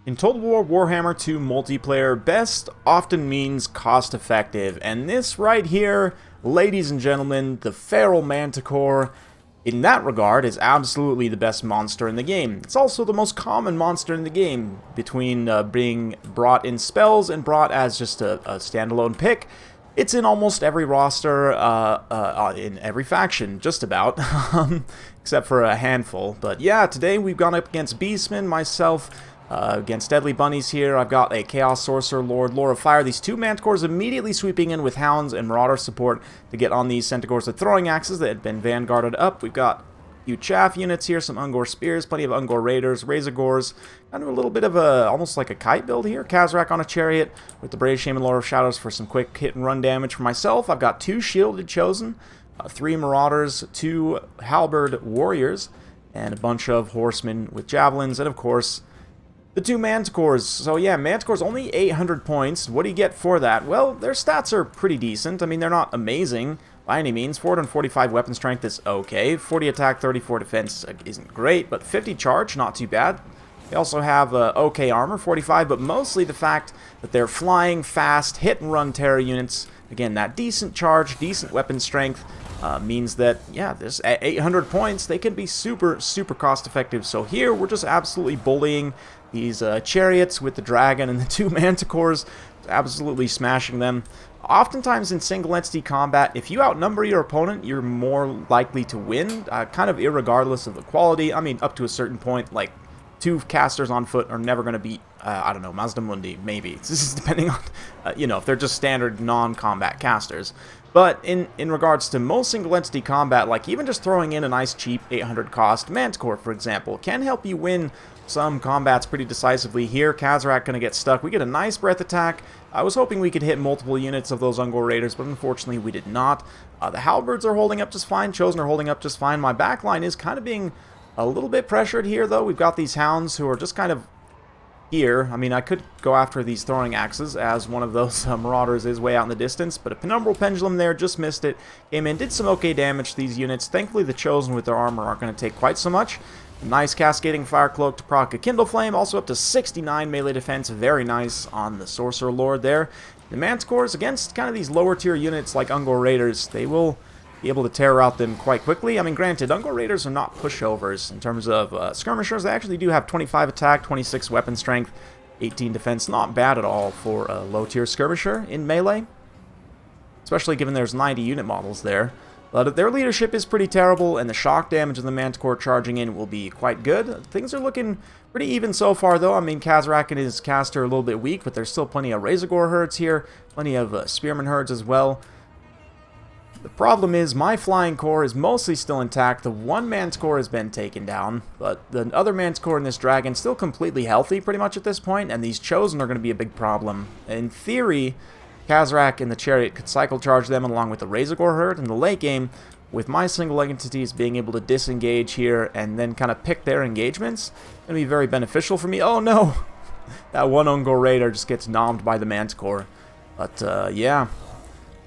In Total War Warhammer 2 multiplayer, best often means cost-effective, and this right here, ladies and gentlemen, the Feral Manticore, in that regard, is absolutely the best monster in the game. It's also the most common monster in the game, between being brought in spells and brought as just a standalone pick. It's in almost every roster, in every faction, just about, except for a handful. But yeah, today we've gone up against Beastmen, myself, against Deadly Bunnies here. I've got a Chaos Sorcerer, Lord of Fire. These two Manticores immediately sweeping in with Hounds and Marauder support to get on these Centaurs with throwing axes that had been vanguarded up. We've got a few Chaff units here, some Ungor Spears, plenty of Ungor Raiders, Razor Gores, kind of a little bit of a, almost like a kite build here. Kazrak on a Chariot with the Brave Shaman, Lord of Shadows for some quick hit and run damage for myself. I've got two Shielded Chosen, three Marauders, two Halberd Warriors, and a bunch of Horsemen with Javelins, and of course, the two Manticores. So yeah, Manticore's only 800 points. What do you get for that? Well, their stats are pretty decent. I mean, they're not amazing by any means. 445 weapon strength is okay. 40 attack, 34 defense isn't great, but 50 charge, not too bad. They also have okay armor, 45, but mostly the fact that they're flying, fast, hit-and-run terror units. Again, that decent charge, decent weapon strength means that, yeah, this at 800 points, they can be super, super cost-effective. So here, we're just absolutely bullying these chariots with the dragon and the two Manticores, absolutely smashing them. Oftentimes in single entity combat, if you outnumber your opponent, you're more likely to win, kind of irregardless of the quality. I mean, up to a certain point, like two casters on foot are never going to beat, I don't know, Mazda Mundi, maybe. This is depending on, you know, if they're just standard non-combat casters. But in regards to most single-entity combat, like even just throwing in a nice cheap 800 cost Manticore, for example, can help you win some combats pretty decisively here. Kazrak gonna get stuck. We get a nice breath attack. I was hoping we could hit multiple units of those Ungor Raiders, but unfortunately we did not. The Halberds are holding up just fine. Chosen are holding up just fine. My backline is kind of being a little bit pressured here, though. We've got these Hounds who are just kind of here. I mean, I could go after these throwing axes, as one of those Marauders is way out in the distance, but a Penumbral Pendulum there, just missed it. Came in, did some okay damage to these units. Thankfully, the Chosen with their armor aren't going to take quite so much. Nice Cascading Fire Cloak to proc a Kindle Flame, also up to 69 melee defense, very nice on the Sorcerer Lord there. The Manticores, against kind of these lower tier units like Ungor Raiders, they will be able to tear out them quite quickly. I mean, granted, Ungor Raiders are not pushovers in terms of skirmishers. They actually do have 25 attack, 26 weapon strength, 18 defense. Not bad at all for a low tier skirmisher in melee, especially given there's 90 unit models there. But their leadership is pretty terrible, and the shock damage of the Manticore charging in will be quite good. Things are looking pretty even so far, though. I mean, Kazrak and his caster are a little bit weak, but there's still plenty of Razor Gore herds here, plenty of Spearman herds as well. The problem is, my flying core is mostly still intact. The one Manticore has been taken down, but the other Manticore in this dragon is still completely healthy pretty much at this point, and these Chosen are going to be a big problem. In theory, Kazrak and the Chariot could cycle charge them along with the Razor Gore herd in the late game, with my single entities being able to disengage here and then kind of pick their engagements. It's going to be very beneficial for me. Oh no! That one Ungor Raider just gets nommed by the Manticore. But yeah,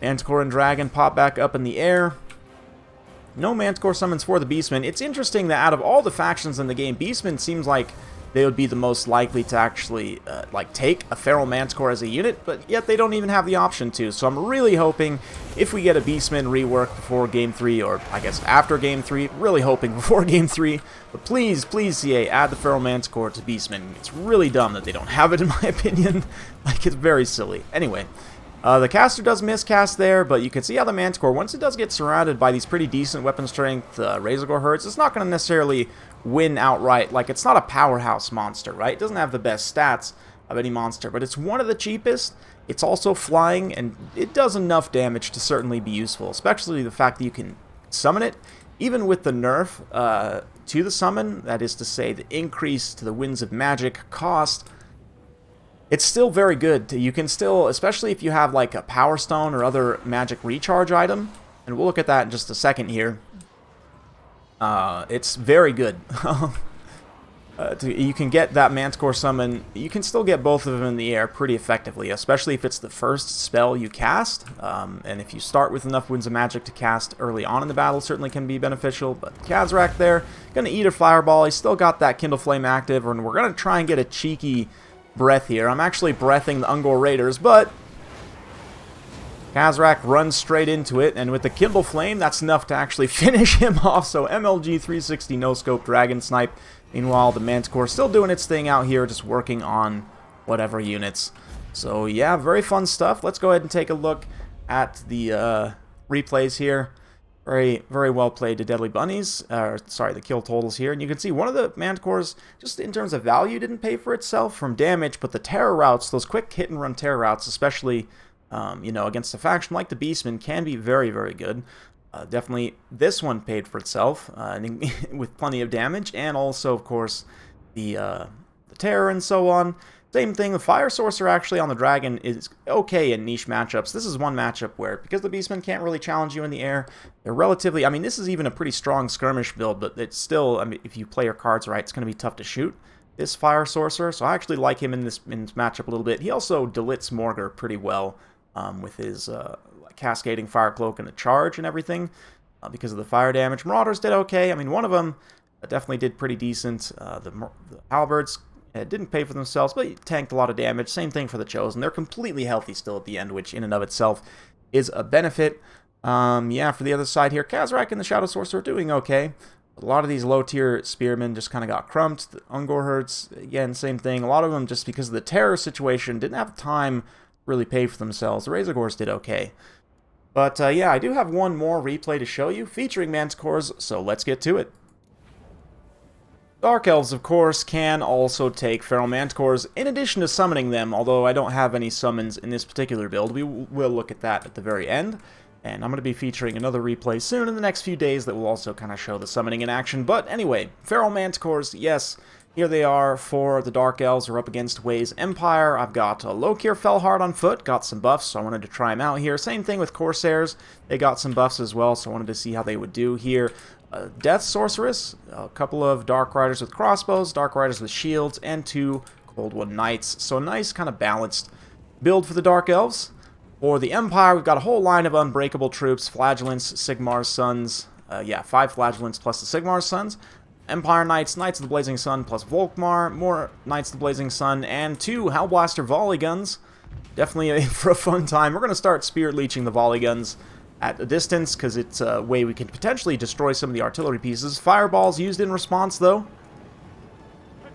Manticore and Dragon pop back up in the air. No Manticore summons for the Beastmen. It's interesting that out of all the factions in the game, Beastmen seems like they would be the most likely to actually like take a Feral Manticore as a unit, but yet they don't even have the option to. So I'm really hoping if we get a Beastman rework before Game 3, or I guess after Game 3, really hoping before Game 3, but please, please CA, add the Feral Manticore to Beastman. It's really dumb that they don't have it in my opinion. Like, it's very silly. Anyway, the caster does miscast there, but you can see how the Manticore, once it does get surrounded by these pretty decent weapon strength Razor Gore herds, it's not going to necessarily win outright. Like, it's not a powerhouse monster, right? It doesn't have the best stats of any monster, but it's one of the cheapest. It's also flying, and it does enough damage to certainly be useful, especially the fact that you can summon it. Even with the nerf to the summon, that is to say, the increase to the Winds of Magic cost, it's still very good. You can still, especially if you have like a Power Stone or other magic recharge item, and we'll look at that in just a second here. It's very good. you can get that Manticore summon. You can still get both of them in the air pretty effectively, especially if it's the first spell you cast. And if you start with enough Winds of Magic to cast early on in the battle, certainly can be beneficial. But Kazrak there, gonna eat a Fireball. He's still got that Kindle Flame active, and we're gonna try and get a cheeky breath here. I'm actually breathing the Ungor Raiders, but Kazrak runs straight into it, and with the Kindle Flame, that's enough to actually finish him off. So MLG 360 no-scope Dragon Snipe. Meanwhile, the Manticore still doing its thing out here, just working on whatever units. So yeah, very fun stuff. Let's go ahead and take a look at the replays here. Very, very well played to Deadly Bunnies. Sorry, the kill totals here. And you can see one of the Manticores, just in terms of value, didn't pay for itself from damage, but the terror routes, those quick hit-and-run terror routes, especially you know, against a faction like the Beastmen, can be very, very good. Definitely this one paid for itself with plenty of damage, and also, of course, the terror and so on. Same thing, the Fire Sorcerer actually on the Dragon is okay in niche matchups. This is one matchup where, because the Beastmen can't really challenge you in the air, they're relatively, I mean, this is even a pretty strong skirmish build, but it's still, I mean, if you play your cards right, it's going to be tough to shoot this Fire Sorcerer, so I actually like him in this matchup a little bit. He also delits Morgar pretty well with his cascading Fire Cloak and the charge and everything because of the fire damage. Marauders did okay. I mean, one of them definitely did pretty decent. The Halberds didn't pay for themselves, but tanked a lot of damage. Same thing for the Chosen. They're completely healthy still at the end, which in and of itself is a benefit. Yeah, for the other side here, Kazrak and the Shadow Sorcerer are doing okay. A lot of these low-tier spearmen just kind of got crumped. The Ungor Herds, again, same thing. A lot of them, just because of the terror situation, didn't have time to really pay for themselves. The Razorgores did okay. But yeah, I do have one more replay to show you, featuring Manticores, so let's get to it. Dark Elves, of course, can also take Feral Manticores, in addition to summoning them, although I don't have any summons in this particular build. We will look at that at the very end. And I'm going to be featuring another replay soon in the next few days that will also kind of show the summoning in action. But anyway, Feral Manticores, yes, here they are for the Dark Elves. We're up against Way's Empire. I've got Lokir Fellheart on foot, got some buffs, so I wanted to try them out here. Same thing with Corsairs. They got some buffs as well, so I wanted to see how they would do here. Death Sorceress, a couple of Dark Riders with crossbows, Dark Riders with shields, and 2 Cold One Knights. So a nice kind of balanced build for the Dark Elves. For the Empire, we've got a whole line of unbreakable troops, Flagellants, Sigmar's Sons, 5 Flagellants plus the Sigmar's Sons, Empire Knights, Knights of the Blazing Sun plus Volkmar, more Knights of the Blazing Sun, and 2 Hellblaster Volley Guns. Definitely for a fun time. We're going to start Spirit Leeching the Volley Guns at a distance, because it's a way we can potentially destroy some of the artillery pieces. Fireballs used in response, though.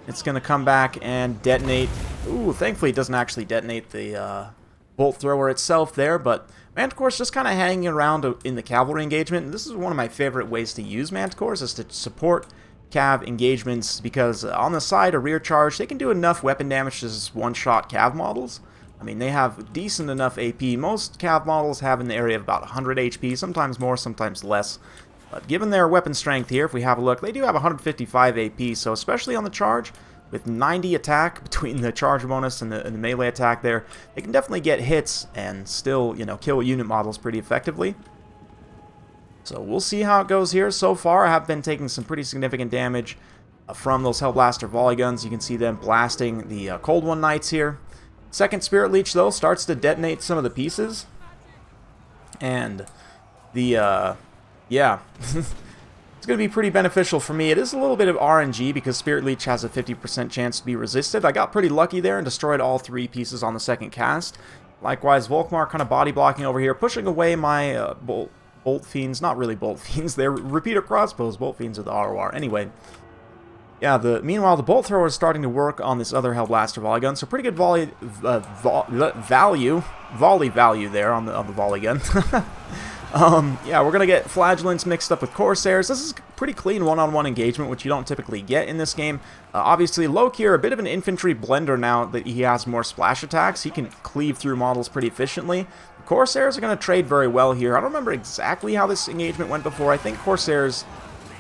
It's going to come back and detonate. Ooh, thankfully it doesn't actually detonate the bolt thrower itself there, but Manticore's just kind of hanging around in the cavalry engagement. And this is one of my favorite ways to use Manticores, is to support cav engagements, because on the side, a rear charge, they can do enough weapon damage to just one-shot cav models. I mean, they have decent enough AP. Most cav models have in the area of about 100 HP, sometimes more, sometimes less. But given their weapon strength here, if we have a look, they do have 155 AP, so especially on the charge, with 90 attack between the charge bonus and the melee attack there, they can definitely get hits and still, you know, kill unit models pretty effectively. So we'll see how it goes here. So far, I have been taking some pretty significant damage from those Hellblaster Volley Guns. You can see them blasting the Cold One Knights here. Second Spirit Leech, though, starts to detonate some of the pieces. And the, yeah, it's going to be pretty beneficial for me. It is a little bit of RNG because Spirit Leech has a 50% chance to be resisted. I got pretty lucky there and destroyed all 3 pieces on the second cast. Likewise, Volkmar kind of body blocking over here, pushing away my Bolt Fiends. Not really Bolt Fiends, they're repeater crossbows. Bolt Fiends are the ROR. Anyway, yeah, meanwhile, the Bolt Thrower is starting to work on this other Hellblaster Volley Gun, so pretty good volley value there on the Volley Gun. Yeah, we're going to get Flagellants mixed up with Corsairs. This is pretty clean one-on-one engagement, which you don't typically get in this game. Obviously, Lokir, a bit of an infantry blender now that he has more splash attacks. He can cleave through models pretty efficiently. The Corsairs are going to trade very well here. I don't remember exactly how this engagement went before. I think Corsairs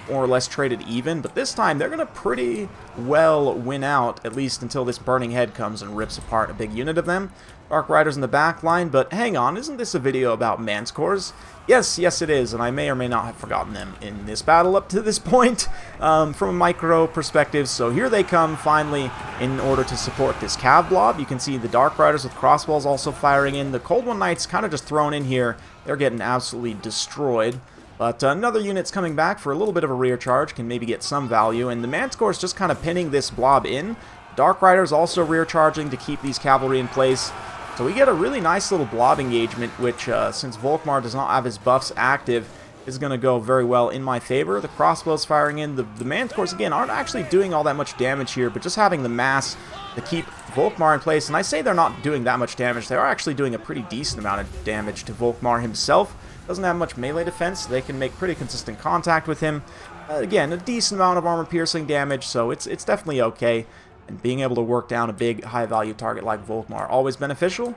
more or less traded even, but this time they're going to pretty well win out, at least until this burning head comes and rips apart a big unit of them. Dark Riders in the back line, but hang on, isn't this a video about Manticores? Yes, it is, and I may or may not have forgotten them in this battle up to this point from a micro perspective. So here they come finally in order to support this Cav blob. You can see the Dark Riders with crossbows also firing in. The Cold One Knights kind of just thrown in here. They're getting absolutely destroyed. But another unit's coming back for a little bit of a rear charge, can maybe get some value, and the Manticore's just kind of pinning this blob in. Dark Riders also rear charging to keep these cavalry in place. So we get a really nice little blob engagement, which, since Volkmar does not have his buffs active, is going to go very well in my favor. The crossbows firing in. The Manticores, again, aren't actually doing all that much damage here, but just having the mass to keep Volkmar in place. And I say they're not doing that much damage. They are actually doing a pretty decent amount of damage to Volkmar himself. Doesn't have much melee defense, so they can make pretty consistent contact with him. Again, a decent amount of armor-piercing damage, so it's definitely okay. And being able to work down a big, high-value target like Volkmar, always beneficial.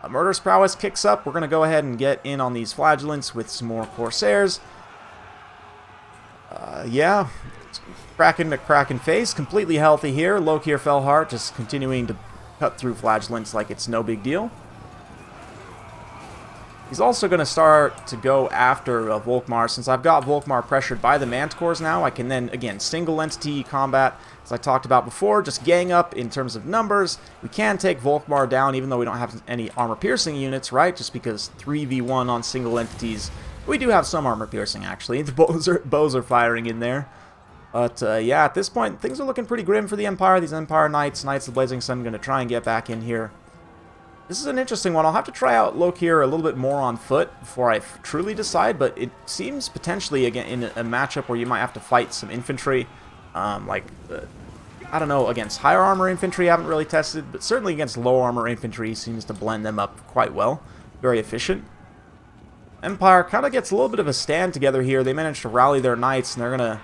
Murderous Prowess kicks up. We're going to go ahead and get in on these Flagellants with some more Corsairs. Yeah, Kraken to Kraken face, completely healthy here. Lokir Fellheart just continuing to cut through Flagellants like it's no big deal. He's also going to start to go after Volkmar. Since I've got Volkmar pressured by the Manticores now, I can then, again, single entity combat, as I talked about before, just gang up in terms of numbers. We can take Volkmar down, even though we don't have any armor-piercing units, right? Just because 3v1 on single entities. We do have some armor-piercing, actually. The bows are firing in there. But, yeah, at this point, things are looking pretty grim for the Empire. These Empire Knights, Knights of the Blazing Sun, going to try and get back in here. This is an interesting one. I'll have to try out Lokir a little bit more on foot before I truly decide, but it seems potentially, again, in a matchup where you might have to fight some infantry, I don't know, against higher armor infantry, I haven't really tested, but certainly against low armor infantry seems to blend them up quite well. Very efficient. Empire kind of gets a little bit of a stand together here. They manage to rally their knights, and they're going to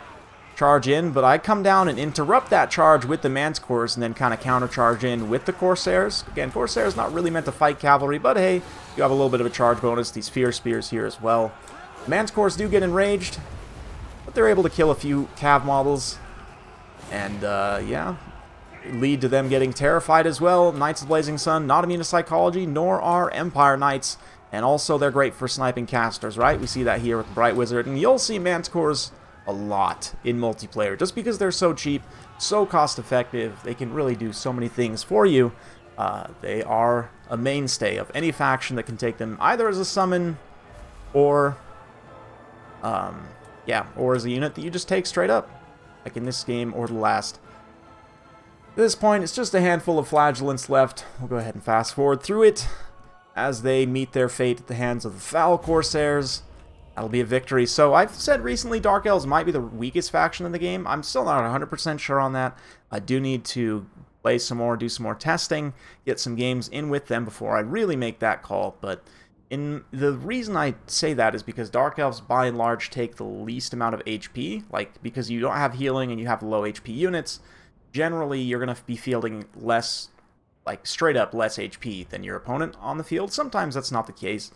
charge in, but I come down and interrupt that charge with the Manticores and then kind of countercharge in with the Corsairs. Again, Corsairs not really meant to fight cavalry, but hey, you have a little bit of a charge bonus. These Fear Spears here as well. The Manticores do get enraged, but they're able to kill a few Cav models, and yeah, lead to them getting terrified as well. Knights of the Blazing Sun not immune to psychology, nor are Empire Knights, and also they're great for sniping casters, right? We see that here with the Bright Wizard, and you'll see Manticores a lot in multiplayer, just because they're so cheap, so cost effective. They can really do so many things for you. They are a mainstay of any faction that can take them either as a summon or yeah, or as a unit that you just take straight up, like in this game or the last. At this point, it's just a handful of Flagellants left. We'll go ahead and fast forward through it as they meet their fate at the hands of the Foul Corsairs. That'll be a victory. So I've said recently Dark Elves might be the weakest faction in the game. I'm still not 100% sure on that. I do need to play some more, do some more testing, get some games in with them before I really make that call. But the reason I say that is because Dark Elves by and large take the least amount of HP. Like, because you don't have healing and you have low HP units, generally you're going to be fielding less, like straight up less HP than your opponent on the field. Sometimes that's not the case.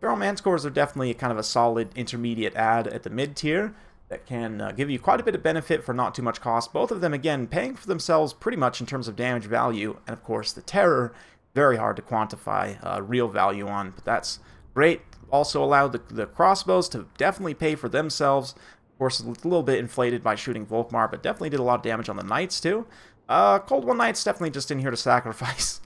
Feral Manticores are definitely kind of a solid intermediate add at the mid-tier that can give you quite a bit of benefit for not too much cost. Both of them, again, paying for themselves pretty much in terms of damage value. And, of course, the Terror, very hard to quantify real value on, but that's great. Also allowed the crossbows to definitely pay for themselves. Of course, a little bit inflated by shooting Volkmar, but definitely did a lot of damage on the Knights, too. Cold One Knight's definitely just in here to sacrifice.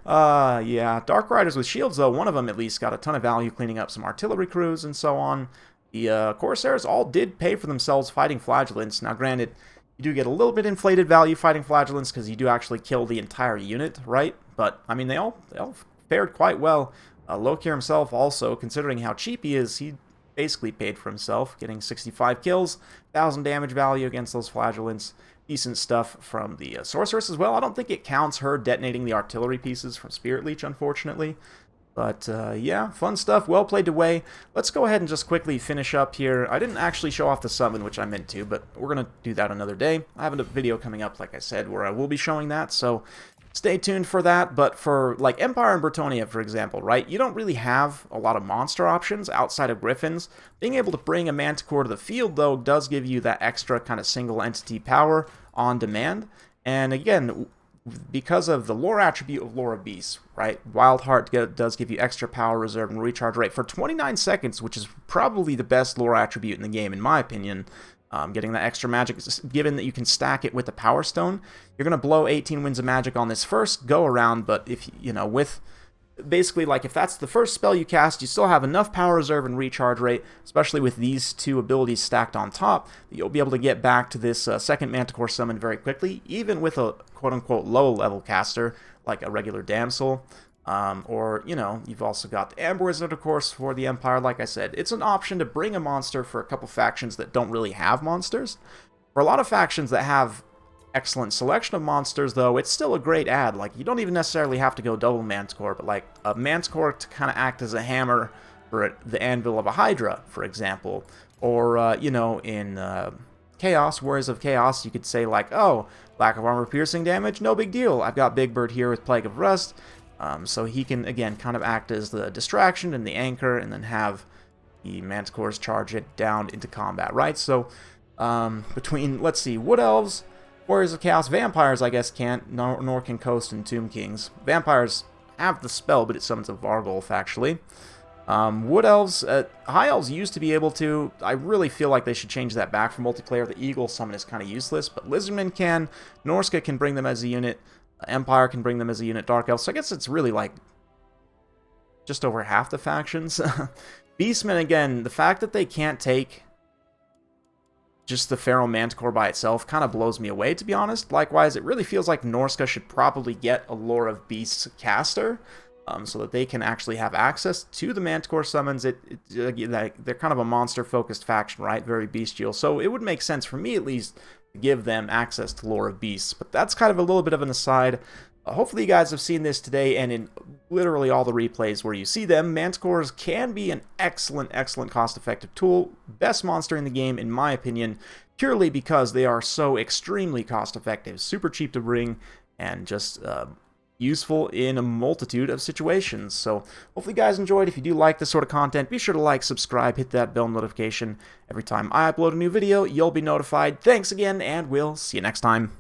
Yeah, Dark Riders with shields, though, one of them at least got a ton of value cleaning up some artillery crews and so on. The Corsairs all did pay for themselves fighting Flagellants. Now, granted, you do get a little bit inflated value fighting Flagellants because you do actually kill the entire unit, right? But, I mean, they all fared quite well. Lokir himself also, considering how cheap he is, he basically paid for himself, getting 65 kills, 1,000 damage value against those Flagellants. Decent stuff from the Sorceress as well. I don't think it counts her detonating the artillery pieces from Spirit Leech, unfortunately. But, yeah, fun stuff. Well played to Wei. Let's go ahead and just quickly finish up here. I didn't actually show off the summon, which I meant to, but we're going to do that another day. I have a video coming up, like I said, where I will be showing that. So, stay tuned for that. But for like Empire and Bretonia, for example, right, you don't really have a lot of monster options outside of Griffins. Being able to bring a Manticore to the field, though, does give you that extra kind of single entity power on demand. And again, because of the lore attribute of Lore of Beasts, right? Wild Heart does give you extra power reserve and recharge rate for 29 seconds, which is probably the best lore attribute in the game, in my opinion. Getting that extra magic, given that you can stack it with the Power Stone, you're going to blow 18 Winds of Magic on this first go around, but if, you know, with basically, like, if that's the first spell you cast, you still have enough power reserve and recharge rate, especially with these two abilities stacked on top, that you'll be able to get back to this second Manticore summon very quickly, even with a quote-unquote low-level caster, like a regular Damsel. Or, you know, you've also got the Amber Wizard, of course, for the Empire. Like I said, it's an option to bring a monster for a couple factions that don't really have monsters. For a lot of factions that have excellent selection of monsters, though, it's still a great add. Like, you don't even necessarily have to go double Manticore, but like a Manticore to kind of act as a hammer for the anvil of a Hydra, for example. Or, you know, in Chaos, Warriors of Chaos, you could say like, oh, lack of armor piercing damage, no big deal. I've got Big Bird here with Plague of Rust, so he can, again, kind of act as the distraction and the anchor, and then have the Manticores charge it down into combat, right? So, between, let's see, Wood Elves, Warriors of Chaos, Vampires, I guess, can't, nor can Coast and Tomb Kings. Vampires have the spell, but it summons a Vargolf, actually. Wood Elves, High Elves used to be able to. I really feel like they should change that back for multiplayer. The Eagle summon is kind of useless, but Lizardmen can, Norska can bring them as a unit, Empire can bring them as a unit, Dark Elves, so I guess it's really like just over half the factions. Beastmen, again, the fact that they can't take just the Feral Manticore by itself kind of blows me away, to be honest. Likewise, it really feels like Norska should probably get a Lore of Beasts caster, so that they can actually have access to the Manticore summons. They're kind of a monster-focused faction, right? Very bestial. So it would make sense, for me at least, to give them access to Lore of Beasts. But that's kind of a little bit of an aside. Hopefully you guys have seen this today, and in literally all the replays where you see them, Manticores can be an excellent, excellent cost-effective tool. Best monster in the game, in my opinion, purely because they are so extremely cost-effective, super cheap to bring, and just useful in a multitude of situations. So hopefully you guys enjoyed. If you do like this sort of content, be sure to like, subscribe, hit that bell notification. Every time I upload a new video, you'll be notified. Thanks again, and we'll see you next time.